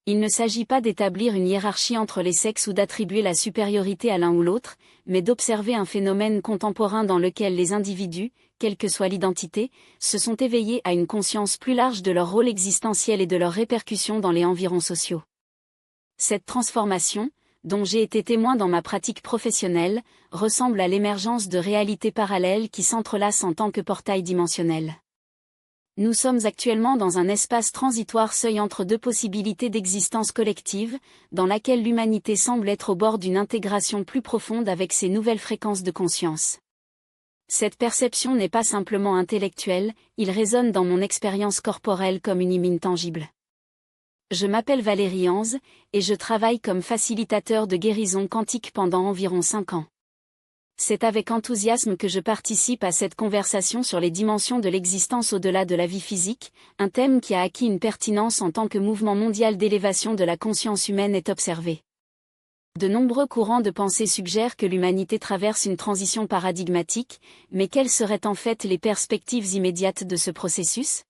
Il ne s'agit pas d'établir une hiérarchie entre les sexes ou d'attribuer la supériorité à l'un ou l'autre, mais d'observer un phénomène contemporain dans lequel les individus, quelle que soit l'identité, se sont éveillés à une conscience plus large de leur rôle existentiel et de leurs répercussions dans les environs sociaux. Cette transformation, dont j'ai été témoin dans ma pratique professionnelle, ressemble à l'émergence de réalités parallèles qui s'entrelacent en tant que portail dimensionnel. Nous sommes actuellement dans un espace transitoire seuil entre deux possibilités d'existence collective, dans laquelle l'humanité semble être au bord d'une intégration plus profonde avec ces nouvelles fréquences de conscience. Cette perception n'est pas simplement intellectuelle, il résonne dans mon expérience corporelle comme une imine tangible. Je m'appelle Valérie Anze, et je travaille comme facilitateur de guérison quantique pendant environ 5 ans. C'est avec enthousiasme que je participe à cette conversation sur les dimensions de l'existence au-delà de la vie physique, un thème qui a acquis une pertinence en tant que mouvement mondial d'élévation de la conscience humaine est observé. De nombreux courants de pensée suggèrent que l'humanité traverse une transition paradigmatique, mais quelles seraient en fait les perspectives immédiates de ce processus ?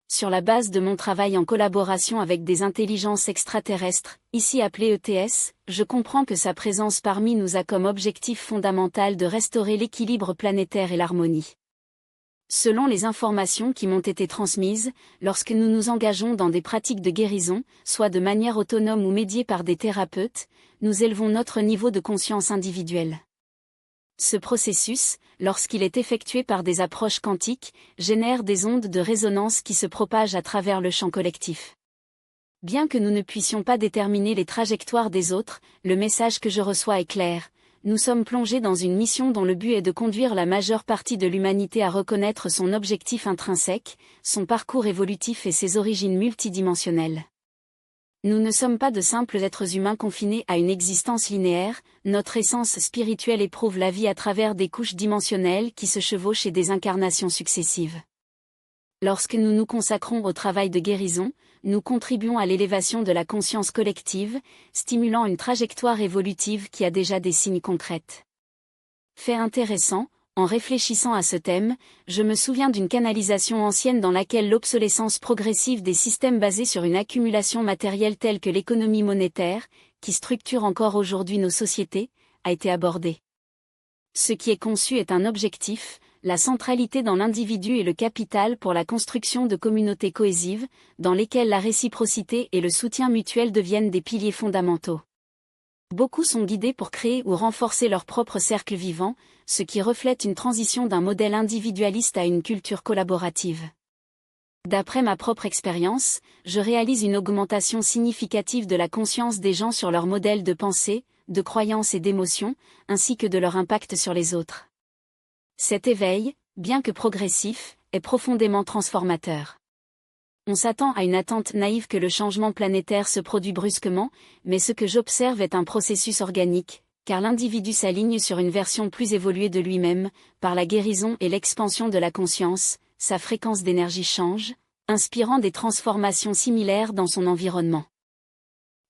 Sur la base de mon travail en collaboration avec des intelligences extraterrestres, ici appelées ETS, je comprends que sa présence parmi nous a comme objectif fondamental de restaurer l'équilibre planétaire et l'harmonie. Selon les informations qui m'ont été transmises, lorsque nous nous engageons dans des pratiques de guérison, soit de manière autonome ou médiées par des thérapeutes, nous élevons notre niveau de conscience individuelle. Ce processus, lorsqu'il est effectué par des approches quantiques, génère des ondes de résonance qui se propagent à travers le champ collectif. Bien que nous ne puissions pas déterminer les trajectoires des autres, le message que je reçois est clair. Nous sommes plongés dans une mission dont le but est de conduire la majeure partie de l'humanité à reconnaître son objectif intrinsèque, son parcours évolutif et ses origines multidimensionnelles. Nous ne sommes pas de simples êtres humains confinés à une existence linéaire, notre essence spirituelle éprouve la vie à travers des couches dimensionnelles qui se chevauchent et des incarnations successives. Lorsque nous nous consacrons au travail de guérison, nous contribuons à l'élévation de la conscience collective, stimulant une trajectoire évolutive qui a déjà des signes concrets. Fait intéressant, en réfléchissant à ce thème, je me souviens d'une canalisation ancienne dans laquelle l'obsolescence progressive des systèmes basés sur une accumulation matérielle telle que l'économie monétaire, qui structure encore aujourd'hui nos sociétés, a été abordée. Ce qui est conçu est un objectif, la centralité dans l'individu et le capital pour la construction de communautés cohésives, dans lesquelles la réciprocité et le soutien mutuel deviennent des piliers fondamentaux. Beaucoup sont guidés pour créer ou renforcer leur propre cercle vivant, ce qui reflète une transition d'un modèle individualiste à une culture collaborative. D'après ma propre expérience, je réalise une augmentation significative de la conscience des gens sur leur modèle de pensée, de croyance et d'émotion, ainsi que de leur impact sur les autres. Cet éveil, bien que progressif, est profondément transformateur. On s'attend à une attente naïve que le changement planétaire se produit brusquement, mais ce que j'observe est un processus organique, car l'individu s'aligne sur une version plus évoluée de lui-même, par la guérison et l'expansion de la conscience, sa fréquence d'énergie change, inspirant des transformations similaires dans son environnement.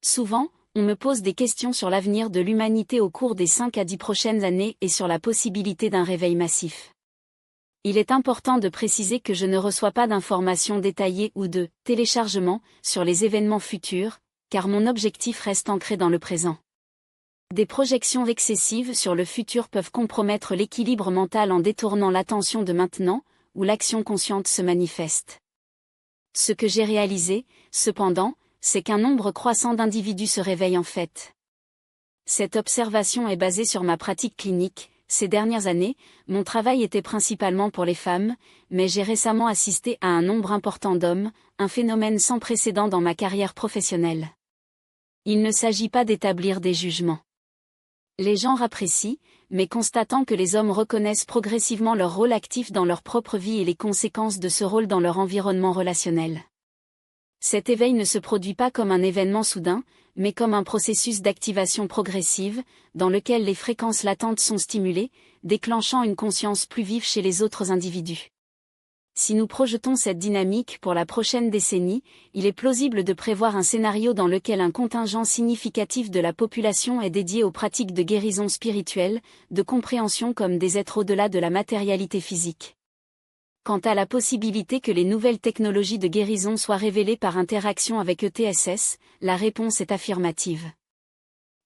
Souvent, on me pose des questions sur l'avenir de l'humanité au cours des 5 à 10 prochaines années et sur la possibilité d'un réveil massif. Il est important de préciser que je ne reçois pas d'informations détaillées ou de téléchargements sur les événements futurs, car mon objectif reste ancré dans le présent. Des projections excessives sur le futur peuvent compromettre l'équilibre mental en détournant l'attention de maintenant, où l'action consciente se manifeste. Ce que j'ai réalisé, cependant, c'est qu'un nombre croissant d'individus se réveillent en fait. Cette observation est basée sur ma pratique clinique. Ces dernières années, mon travail était principalement pour les femmes, mais j'ai récemment assisté à un nombre important d'hommes, un phénomène sans précédent dans ma carrière professionnelle. Il ne s'agit pas d'établir des jugements. Les genres apprécient, mais constatant que les hommes reconnaissent progressivement leur rôle actif dans leur propre vie et les conséquences de ce rôle dans leur environnement relationnel. Cet éveil ne se produit pas comme un événement soudain, mais comme un processus d'activation progressive, dans lequel les fréquences latentes sont stimulées, déclenchant une conscience plus vive chez les autres individus. Si nous projetons cette dynamique pour la prochaine décennie, il est plausible de prévoir un scénario dans lequel un contingent significatif de la population est dédié aux pratiques de guérison spirituelle, de compréhension comme des êtres au-delà de la matérialité physique. Quant à la possibilité que les nouvelles technologies de guérison soient révélées par interaction avec ETSS, la réponse est affirmative.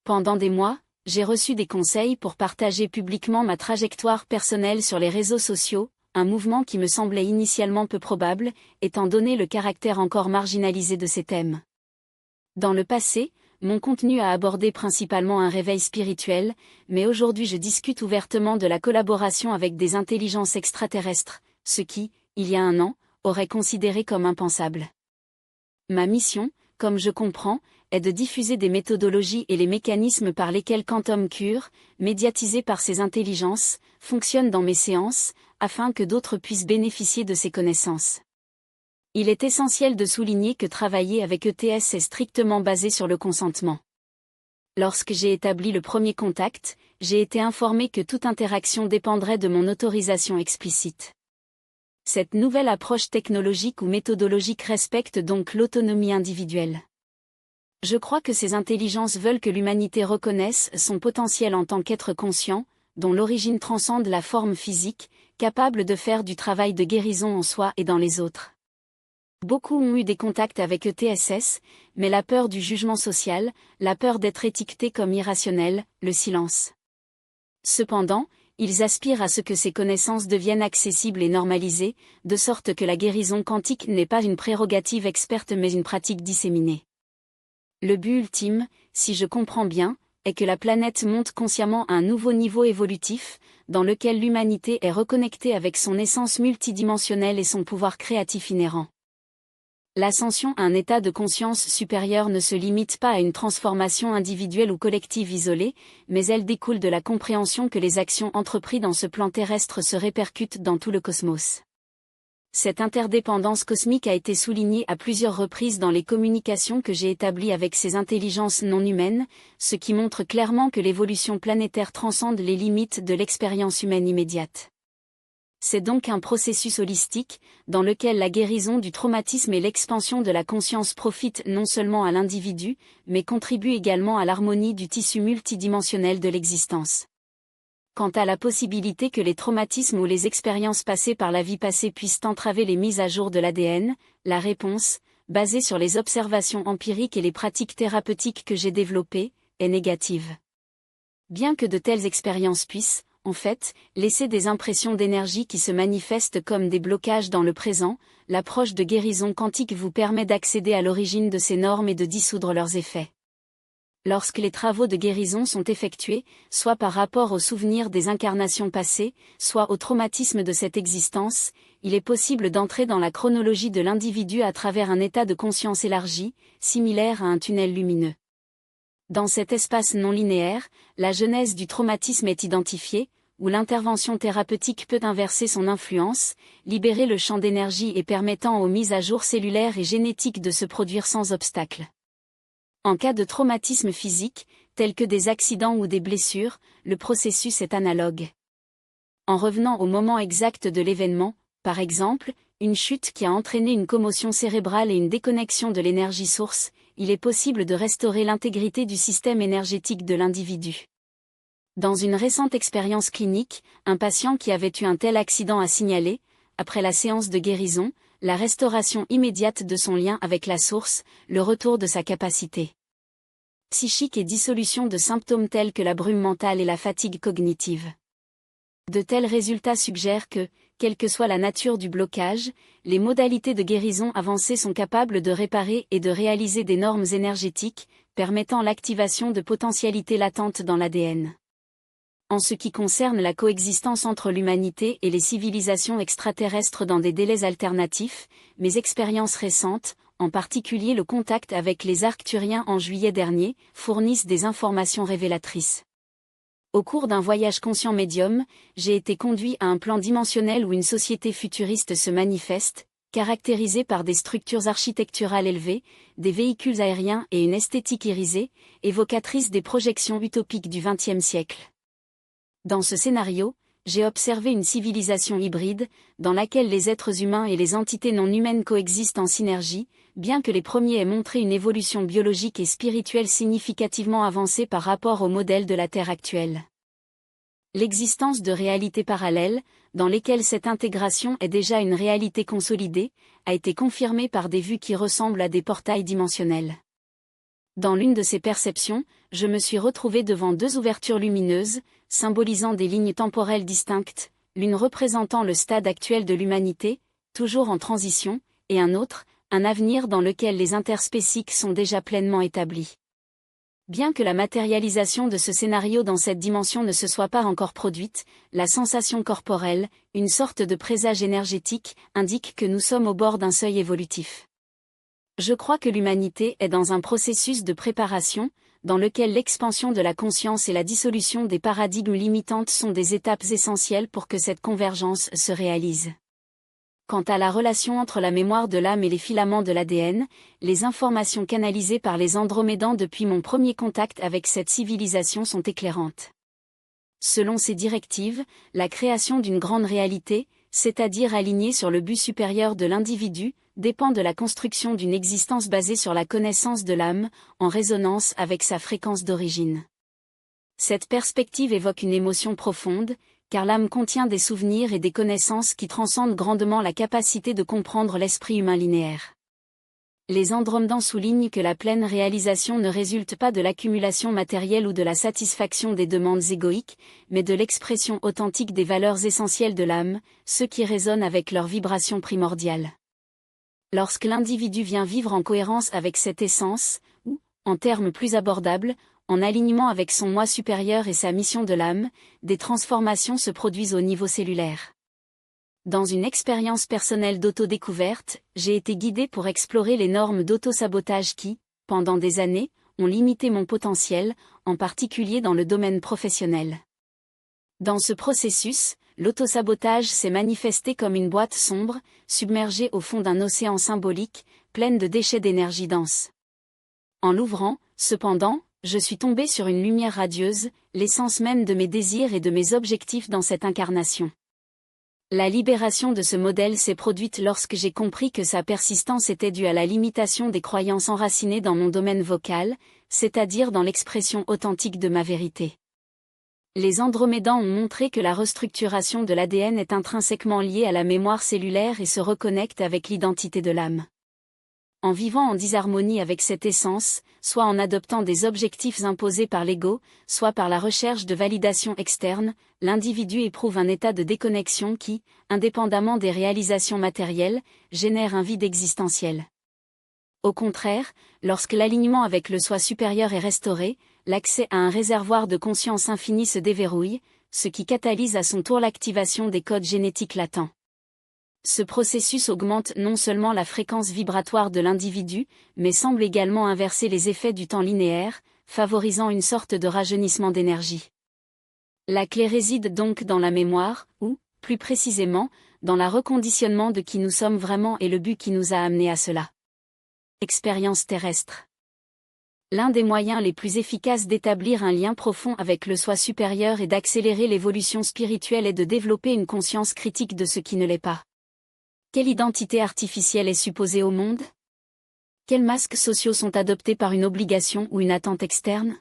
Pendant des mois, j'ai reçu des conseils pour partager publiquement ma trajectoire personnelle sur les réseaux sociaux, un mouvement qui me semblait initialement peu probable, étant donné le caractère encore marginalisé de ces thèmes. Dans le passé, mon contenu a abordé principalement un réveil spirituel, mais aujourd'hui je discute ouvertement de la collaboration avec des intelligences extraterrestres, ce qui, il y a un an, aurait considéré comme impensable. Ma mission, comme je comprends, est de diffuser des méthodologies et les mécanismes par lesquels Quantum Cure, médiatisé par ces intelligences, fonctionne dans mes séances, afin que d'autres puissent bénéficier de ces connaissances. Il est essentiel de souligner que travailler avec ETS est strictement basé sur le consentement. Lorsque j'ai établi le premier contact, j'ai été informé que toute interaction dépendrait de mon autorisation explicite. Cette nouvelle approche technologique ou méthodologique respecte donc l'autonomie individuelle. Je crois que ces intelligences veulent que l'humanité reconnaisse son potentiel en tant qu'être conscient, dont l'origine transcende la forme physique, capable de faire du travail de guérison en soi et dans les autres. Beaucoup ont eu des contacts avec ETSS, mais la peur du jugement social, la peur d'être étiqueté comme irrationnel, le silence. Cependant, ils aspirent à ce que ces connaissances deviennent accessibles et normalisées, de sorte que la guérison quantique n'est pas une prérogative experte mais une pratique disséminée. Le but ultime, si je comprends bien, est que la planète monte consciemment à un nouveau niveau évolutif, dans lequel l'humanité est reconnectée avec son essence multidimensionnelle et son pouvoir créatif inhérent. L'ascension à un état de conscience supérieure ne se limite pas à une transformation individuelle ou collective isolée, mais elle découle de la compréhension que les actions entreprises dans ce plan terrestre se répercutent dans tout le cosmos. Cette interdépendance cosmique a été soulignée à plusieurs reprises dans les communications que j'ai établies avec ces intelligences non humaines, ce qui montre clairement que l'évolution planétaire transcende les limites de l'expérience humaine immédiate. C'est donc un processus holistique, dans lequel la guérison du traumatisme et l'expansion de la conscience profitent non seulement à l'individu, mais contribuent également à l'harmonie du tissu multidimensionnel de l'existence. Quant à la possibilité que les traumatismes ou les expériences passées par la vie passée puissent entraver les mises à jour de l'ADN, la réponse, basée sur les observations empiriques et les pratiques thérapeutiques que j'ai développées, est négative. Bien que de telles expériences puissent, en fait, laisser des impressions d'énergie qui se manifestent comme des blocages dans le présent, l'approche de guérison quantique vous permet d'accéder à l'origine de ces normes et de dissoudre leurs effets. Lorsque les travaux de guérison sont effectués, soit par rapport aux souvenirs des incarnations passées, soit au traumatisme de cette existence, il est possible d'entrer dans la chronologie de l'individu à travers un état de conscience élargi, similaire à un tunnel lumineux. Dans cet espace non linéaire, la genèse du traumatisme est identifiée, où l'intervention thérapeutique peut inverser son influence, libérer le champ d'énergie et permettant aux mises à jour cellulaires et génétiques de se produire sans obstacle. En cas de traumatisme physique, tels que des accidents ou des blessures, le processus est analogue. En revenant au moment exact de l'événement, par exemple, une chute qui a entraîné une commotion cérébrale et une déconnexion de l'énergie source, il est possible de restaurer l'intégrité du système énergétique de l'individu. Dans une récente expérience clinique, un patient qui avait eu un tel accident a signalé, après la séance de guérison, la restauration immédiate de son lien avec la source, le retour de sa capacité psychique et dissolution de symptômes tels que la brume mentale et la fatigue cognitive. De tels résultats suggèrent que, quelle que soit la nature du blocage, les modalités de guérison avancées sont capables de réparer et de réaliser des normes énergétiques, permettant l'activation de potentialités latentes dans l'ADN. En ce qui concerne la coexistence entre l'humanité et les civilisations extraterrestres dans des délais alternatifs, mes expériences récentes, en particulier le contact avec les Arcturiens en juillet dernier, fournissent des informations révélatrices. Au cours d'un voyage conscient médium, j'ai été conduit à un plan dimensionnel où une société futuriste se manifeste, caractérisée par des structures architecturales élevées, des véhicules aériens et une esthétique irisée, évocatrice des projections utopiques du XXe siècle. Dans ce scénario, j'ai observé une civilisation hybride, dans laquelle les êtres humains et les entités non humaines coexistent en synergie, bien que les premiers aient montré une évolution biologique et spirituelle significativement avancée par rapport au modèle de la Terre actuelle. L'existence de réalités parallèles, dans lesquels cette intégration est déjà une réalité consolidée, a été confirmée par des vues qui ressemblent à des portails dimensionnels. Dans l'une de ces perceptions, je me suis retrouvé devant deux ouvertures lumineuses, symbolisant des lignes temporelles distinctes, l'une représentant le stade actuel de l'humanité, toujours en transition, et un autre, un avenir dans lequel les interspéciques sont déjà pleinement établis. Bien que la matérialisation de ce scénario dans cette dimension ne se soit pas encore produite, la sensation corporelle, une sorte de présage énergétique, indique que nous sommes au bord d'un seuil évolutif. Je crois que l'humanité est dans un processus de préparation, dans lequel l'expansion de la conscience et la dissolution des paradigmes limitantes sont des étapes essentielles pour que cette convergence se réalise. Quant à la relation entre la mémoire de l'âme et les filaments de l'ADN, les informations canalisées par les Andromédans depuis mon premier contact avec cette civilisation sont éclairantes. Selon ces directives, la création d'une grande réalité, c'est-à-dire alignée sur le but supérieur de l'individu, dépend de la construction d'une existence basée sur la connaissance de l'âme, en résonance avec sa fréquence d'origine. Cette perspective évoque une émotion profonde, car l'âme contient des souvenirs et des connaissances qui transcendent grandement la capacité de comprendre l'esprit humain linéaire. Les Andromedans soulignent que la pleine réalisation ne résulte pas de l'accumulation matérielle ou de la satisfaction des demandes égoïques, mais de l'expression authentique des valeurs essentielles de l'âme, ceux qui résonnent avec leur vibration primordiale. Lorsque l'individu vient vivre en cohérence avec cette essence, ou, en termes plus abordables, en alignement avec son moi supérieur et sa mission de l'âme, des transformations se produisent au niveau cellulaire. Dans une expérience personnelle d'autodécouverte, j'ai été guidé pour explorer les normes d'autosabotage qui, pendant des années, ont limité mon potentiel, en particulier dans le domaine professionnel. Dans ce processus, l'autosabotage s'est manifesté comme une boîte sombre, submergée au fond d'un océan symbolique, pleine de déchets d'énergie dense. En l'ouvrant, cependant, je suis tombé sur une lumière radieuse, l'essence même de mes désirs et de mes objectifs dans cette incarnation. La libération de ce modèle s'est produite lorsque j'ai compris que sa persistance était due à la limitation des croyances enracinées dans mon domaine vocal, c'est-à-dire dans l'expression authentique de ma vérité. Les Andromédans ont montré que la restructuration de l'ADN est intrinsèquement liée à la mémoire cellulaire et se reconnecte avec l'identité de l'âme. En vivant en disharmonie avec cette essence, soit en adoptant des objectifs imposés par l'ego, soit par la recherche de validation externe, l'individu éprouve un état de déconnexion qui, indépendamment des réalisations matérielles, génère un vide existentiel. Au contraire, lorsque l'alignement avec le soi supérieur est restauré, l'accès à un réservoir de conscience infinie se déverrouille, ce qui catalyse à son tour l'activation des codes génétiques latents. Ce processus augmente non seulement la fréquence vibratoire de l'individu, mais semble également inverser les effets du temps linéaire, favorisant une sorte de rajeunissement d'énergie. La clé réside donc dans la mémoire, ou, plus précisément, dans le reconditionnement de qui nous sommes vraiment et le but qui nous a amenés à cela. Expérience terrestre. L'un des moyens les plus efficaces d'établir un lien profond avec le soi supérieur et d'accélérer l'évolution spirituelle est de développer une conscience critique de ce qui ne l'est pas. Quelle identité artificielle est supposée au monde? Quels masques sociaux sont adoptés par une obligation ou une attente externe?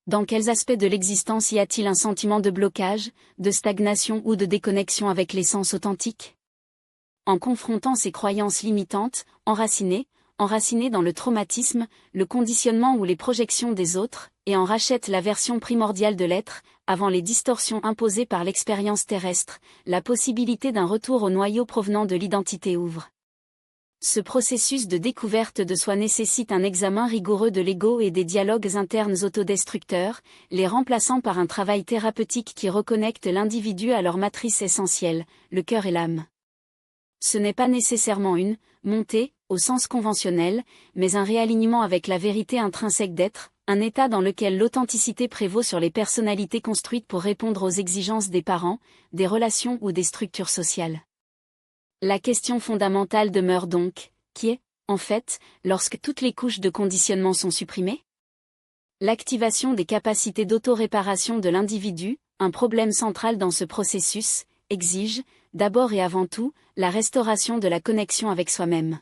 Dans quels aspects de l'existence y a-t-il un sentiment de blocage, de stagnation ou de déconnexion avec l'essence authentique? En confrontant ces croyances limitantes, enracinées dans le traumatisme, le conditionnement ou les projections des autres, et en rachète la version primordiale de l'être, avant les distorsions imposées par l'expérience terrestre, la possibilité d'un retour au noyau provenant de l'identité ouvre. Ce processus de découverte de soi nécessite un examen rigoureux de l'ego et des dialogues internes autodestructeurs, les remplaçant par un travail thérapeutique qui reconnecte l'individu à leur matrice essentielle, le cœur et l'âme. Ce n'est pas nécessairement une montée, au sens conventionnel, mais un réalignement avec la vérité intrinsèque d'être, un état dans lequel l'authenticité prévaut sur les personnalités construites pour répondre aux exigences des parents, des relations ou des structures sociales. La question fondamentale demeure donc, qui est, en fait, lorsque toutes les couches de conditionnement sont supprimées? L'activation des capacités d'auto-réparation de l'individu, un problème central dans ce processus, exige, d'abord et avant tout, la restauration de la connexion avec soi-même.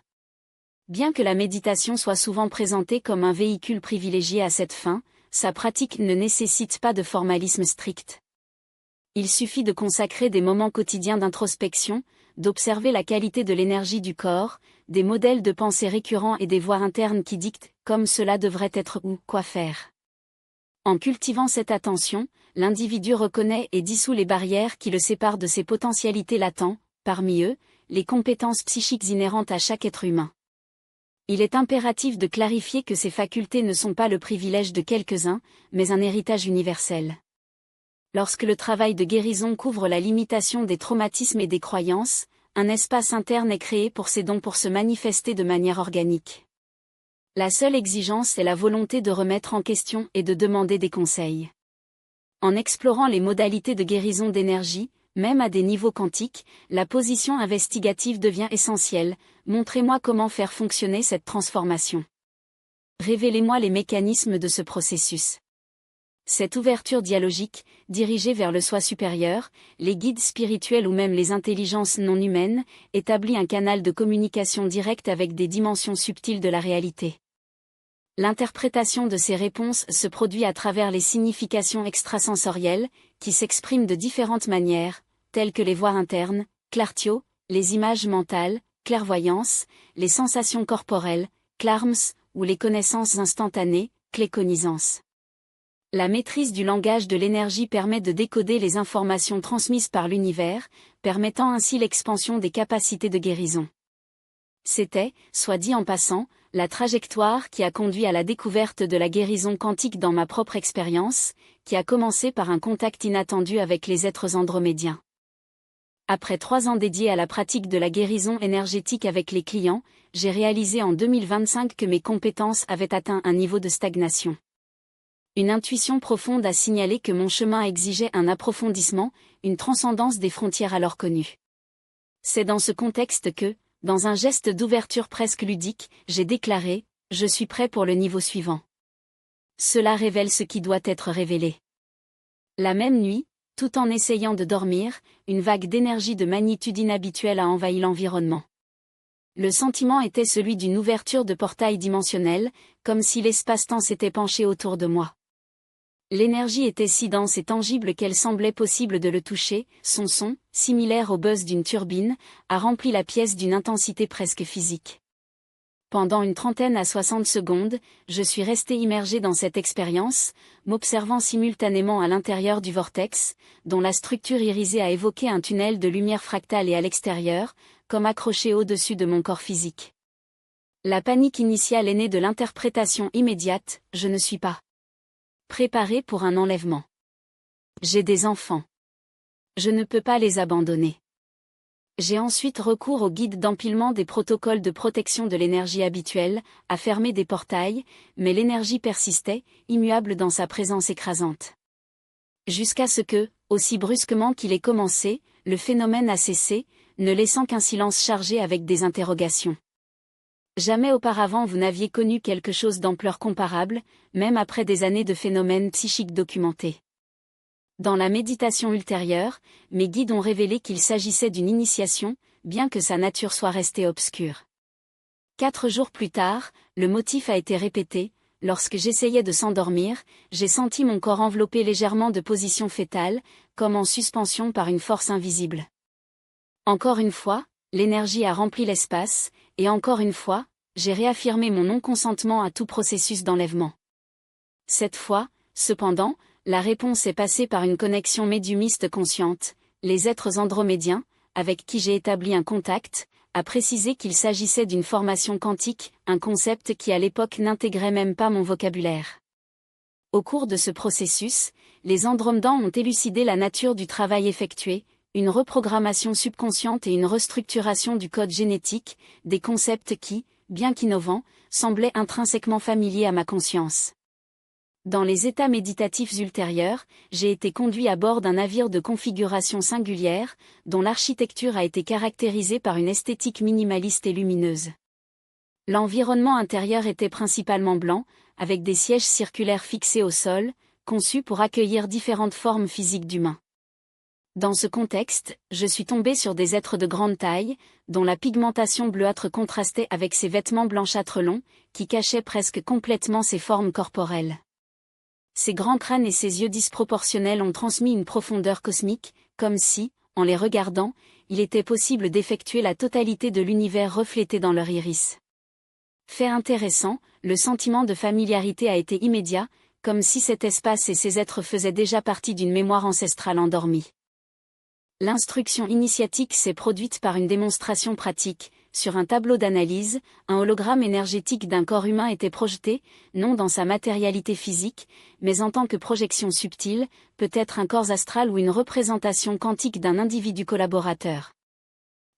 Bien que la méditation soit souvent présentée comme un véhicule privilégié à cette fin, sa pratique ne nécessite pas de formalisme strict. Il suffit de consacrer des moments quotidiens d'introspection, d'observer la qualité de l'énergie du corps, des modèles de pensée récurrents et des voix internes qui dictent comme cela devrait être ou quoi faire. En cultivant cette attention, l'individu reconnaît et dissout les barrières qui le séparent de ses potentialités latentes, parmi eux, les compétences psychiques inhérentes à chaque être humain. Il est impératif de clarifier que ces facultés ne sont pas le privilège de quelques-uns, mais un héritage universel. Lorsque le travail de guérison couvre la limitation des traumatismes et des croyances, un espace interne est créé pour ces dons pour se manifester de manière organique. La seule exigence est la volonté de remettre en question et de demander des conseils. En explorant les modalités de guérison d'énergie, même à des niveaux quantiques, la position investigative devient essentielle. Montrez-moi comment faire fonctionner cette transformation. Révélez-moi les mécanismes de ce processus. Cette ouverture dialogique, dirigée vers le soi supérieur, les guides spirituels ou même les intelligences non humaines, établit un canal de communication directe avec des dimensions subtiles de la réalité. L'interprétation de ces réponses se produit à travers les significations extrasensorielles, qui s'expriment de différentes manières, telles que les voix internes, clartio, les images mentales, clairvoyance, les sensations corporelles, clarms, ou les connaissances instantanées, cléconisance. La maîtrise du langage de l'énergie permet de décoder les informations transmises par l'univers, permettant ainsi l'expansion des capacités de guérison. C'était, soit dit en passant, la trajectoire qui a conduit à la découverte de la guérison quantique dans ma propre expérience, qui a commencé par un contact inattendu avec les êtres andromédiens. Après 3 ans dédiés à la pratique de la guérison énergétique avec les clients, j'ai réalisé en 2025 que mes compétences avaient atteint un niveau de stagnation. Une intuition profonde a signalé que mon chemin exigeait un approfondissement, une transcendance des frontières alors connues. C'est dans ce contexte que, dans un geste d'ouverture presque ludique, j'ai déclaré « Je suis prêt pour le niveau suivant ». Cela révèle ce qui doit être révélé. La même nuit, tout en essayant de dormir, une vague d'énergie de magnitude inhabituelle a envahi l'environnement. Le sentiment était celui d'une ouverture de portail dimensionnel, comme si l'espace-temps s'était penché autour de moi. L'énergie était si dense et tangible qu'elle semblait possible de le toucher, son son, similaire au buzz d'une turbine, a rempli la pièce d'une intensité presque physique. Pendant une 30 à 60 secondes, je suis resté immergé dans cette expérience, m'observant simultanément à l'intérieur du vortex, dont la structure irisée a évoqué un tunnel de lumière fractale et à l'extérieur, comme accroché au-dessus de mon corps physique. La panique initiale est née de l'interprétation immédiate, je ne suis pas préparé pour un enlèvement. J'ai des enfants. Je ne peux pas les abandonner. J'ai ensuite recours au guide d'empilement des protocoles de protection de l'énergie habituelle, à fermer des portails, mais l'énergie persistait, immuable dans sa présence écrasante. Jusqu'à ce que, aussi brusquement qu'il ait commencé, le phénomène a cessé, ne laissant qu'un silence chargé avec des interrogations. Jamais auparavant vous n'aviez connu quelque chose d'ampleur comparable, même après des années de phénomènes psychiques documentés. Dans la méditation ultérieure, mes guides ont révélé qu'il s'agissait d'une initiation, bien que sa nature soit restée obscure. 4 jours plus tard, le motif a été répété. Lorsque j'essayais de s'endormir, j'ai senti mon corps enveloppé légèrement de position fétale, comme en suspension par une force invisible. Encore une fois, l'énergie a rempli l'espace, et encore une fois, j'ai réaffirmé mon non-consentement à tout processus d'enlèvement. Cette fois, cependant, la réponse est passée par une connexion médiumiste consciente. Les êtres andromédiens, avec qui j'ai établi un contact, a précisé qu'il s'agissait d'une formation quantique, un concept qui à l'époque n'intégrait même pas mon vocabulaire. Au cours de ce processus, les andromedans ont élucidé la nature du travail effectué, une reprogrammation subconsciente et une restructuration du code génétique, des concepts qui, bien qu'innovants, semblaient intrinsèquement familiers à ma conscience. Dans les états méditatifs ultérieurs, j'ai été conduit à bord d'un navire de configuration singulière, dont l'architecture a été caractérisée par une esthétique minimaliste et lumineuse. L'environnement intérieur était principalement blanc, avec des sièges circulaires fixés au sol, conçus pour accueillir différentes formes physiques d'humains. Dans ce contexte, je suis tombé sur des êtres de grande taille, dont la pigmentation bleuâtre contrastait avec ces vêtements blanchâtres longs, qui cachaient presque complètement ces formes corporelles. Ses grands crânes et ses yeux disproportionnels ont transmis une profondeur cosmique, comme si, en les regardant, il était possible d'effectuer la totalité de l'univers reflété dans leur iris. Fait intéressant, le sentiment de familiarité a été immédiat, comme si cet espace et ces êtres faisaient déjà partie d'une mémoire ancestrale endormie. L'instruction initiatique s'est produite par une démonstration pratique. Sur un tableau d'analyse, un hologramme énergétique d'un corps humain était projeté, non dans sa matérialité physique, mais en tant que projection subtile, peut-être un corps astral ou une représentation quantique d'un individu collaborateur.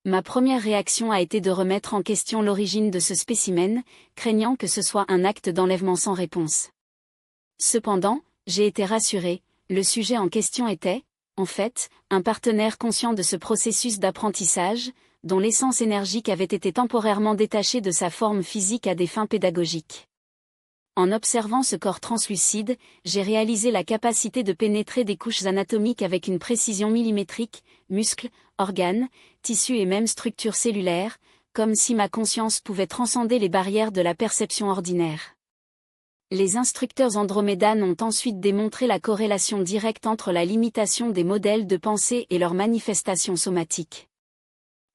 Ma première réaction a été de remettre en question l'origine de ce spécimen, craignant que ce soit un acte d'enlèvement sans réponse. Cependant, j'ai été rassuré, le sujet en question était, en fait, un partenaire conscient de ce processus d'apprentissage, dont l'essence énergique avait été temporairement détachée de sa forme physique à des fins pédagogiques. En observant ce corps translucide, j'ai réalisé la capacité de pénétrer des couches anatomiques avec une précision millimétrique, muscles, organes, tissus et même structures cellulaires, comme si ma conscience pouvait transcender les barrières de la perception ordinaire. Les instructeurs andromédanes ont ensuite démontré la corrélation directe entre la limitation des modèles de pensée et leurs manifestations somatiques.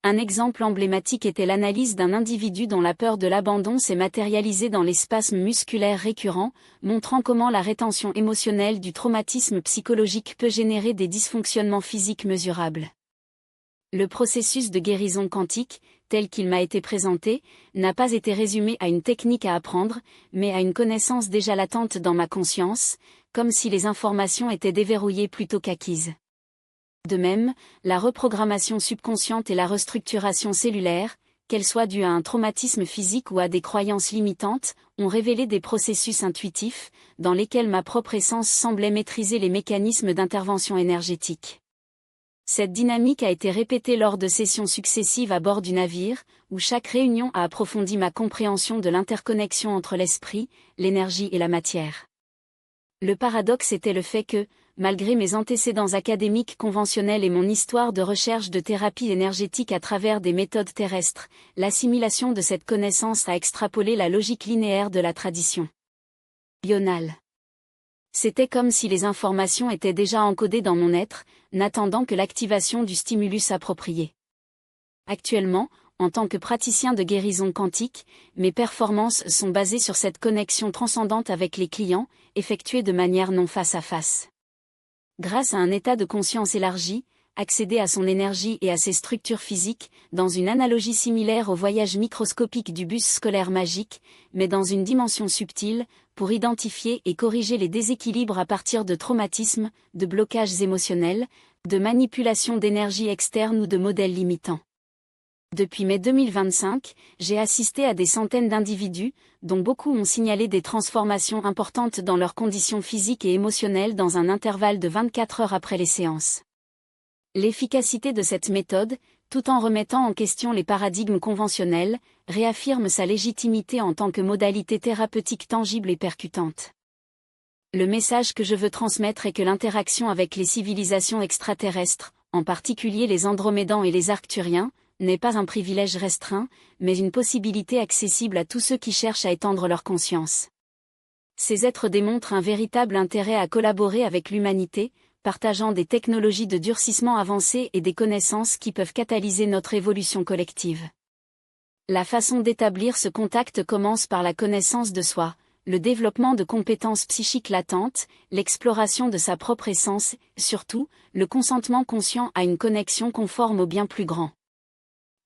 Un exemple emblématique était l'analyse d'un individu dont la peur de l'abandon s'est matérialisée dans les spasmes musculaires récurrents, montrant comment la rétention émotionnelle du traumatisme psychologique peut générer des dysfonctionnements physiques mesurables. Le processus de guérison quantique, tel qu'il m'a été présenté, n'a pas été résumé à une technique à apprendre, mais à une connaissance déjà latente dans ma conscience, comme si les informations étaient déverrouillées plutôt qu'acquises. De même, la reprogrammation subconsciente et la restructuration cellulaire, qu'elles soient dues à un traumatisme physique ou à des croyances limitantes, ont révélé des processus intuitifs, dans lesquels ma propre essence semblait maîtriser les mécanismes d'intervention énergétique. Cette dynamique a été répétée lors de sessions successives à bord du navire, où chaque réunion a approfondi ma compréhension de l'interconnexion entre l'esprit, l'énergie et la matière. Le paradoxe était le fait que, malgré mes antécédents académiques conventionnels et mon histoire de recherche de thérapie énergétique à travers des méthodes terrestres, l'assimilation de cette connaissance a extrapolé la logique linéaire de la tradition ionale. C'était comme si les informations étaient déjà encodées dans mon être, n'attendant que l'activation du stimulus approprié. Actuellement, en tant que praticien de guérison quantique, mes performances sont basées sur cette connexion transcendante avec les clients, effectuée de manière non face à face. Grâce à un état de conscience élargi, accéder à son énergie et à ses structures physiques, dans une analogie similaire au voyage microscopique du bus scolaire magique, mais dans une dimension subtile, pour identifier et corriger les déséquilibres à partir de traumatismes, de blocages émotionnels, de manipulation d'énergie externe ou de modèles limitants. Depuis mai 2025, j'ai assisté à des centaines d'individus, dont beaucoup ont signalé des transformations importantes dans leurs conditions physiques et émotionnelles dans un intervalle de 24 heures après les séances. L'efficacité de cette méthode, tout en remettant en question les paradigmes conventionnels, réaffirme sa légitimité en tant que modalité thérapeutique tangible et percutante. Le message que je veux transmettre est que l'interaction avec les civilisations extraterrestres, en particulier les Andromédans et les Arcturiens, n'est pas un privilège restreint, mais une possibilité accessible à tous ceux qui cherchent à étendre leur conscience. Ces êtres démontrent un véritable intérêt à collaborer avec l'humanité, partageant des technologies de durcissement avancées et des connaissances qui peuvent catalyser notre évolution collective. La façon d'établir ce contact commence par la connaissance de soi, le développement de compétences psychiques latentes, l'exploration de sa propre essence, surtout, le consentement conscient à une connexion conforme au bien plus grand.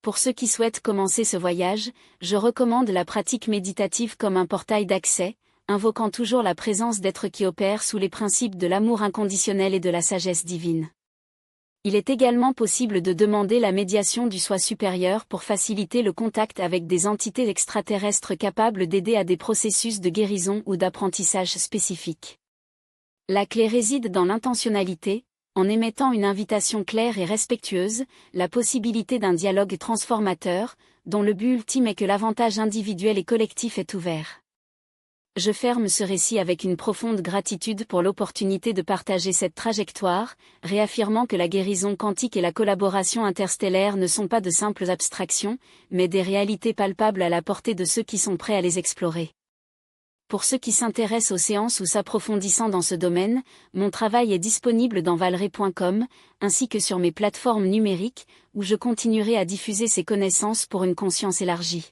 Pour ceux qui souhaitent commencer ce voyage, je recommande la pratique méditative comme un portail d'accès, invoquant toujours la présence d'êtres qui opèrent sous les principes de l'amour inconditionnel et de la sagesse divine. Il est également possible de demander la médiation du soi supérieur pour faciliter le contact avec des entités extraterrestres capables d'aider à des processus de guérison ou d'apprentissage spécifiques. La clé réside dans l'intentionnalité, en émettant une invitation claire et respectueuse, la possibilité d'un dialogue transformateur, dont le but ultime est que l'avantage individuel et collectif est ouvert. Je ferme ce récit avec une profonde gratitude pour l'opportunité de partager cette trajectoire, réaffirmant que la guérison quantique et la collaboration interstellaire ne sont pas de simples abstractions, mais des réalités palpables à la portée de ceux qui sont prêts à les explorer. Pour ceux qui s'intéressent aux séances ou s'approfondissant dans ce domaine, mon travail est disponible dans valray.com, ainsi que sur mes plateformes numériques, où je continuerai à diffuser ces connaissances pour une conscience élargie.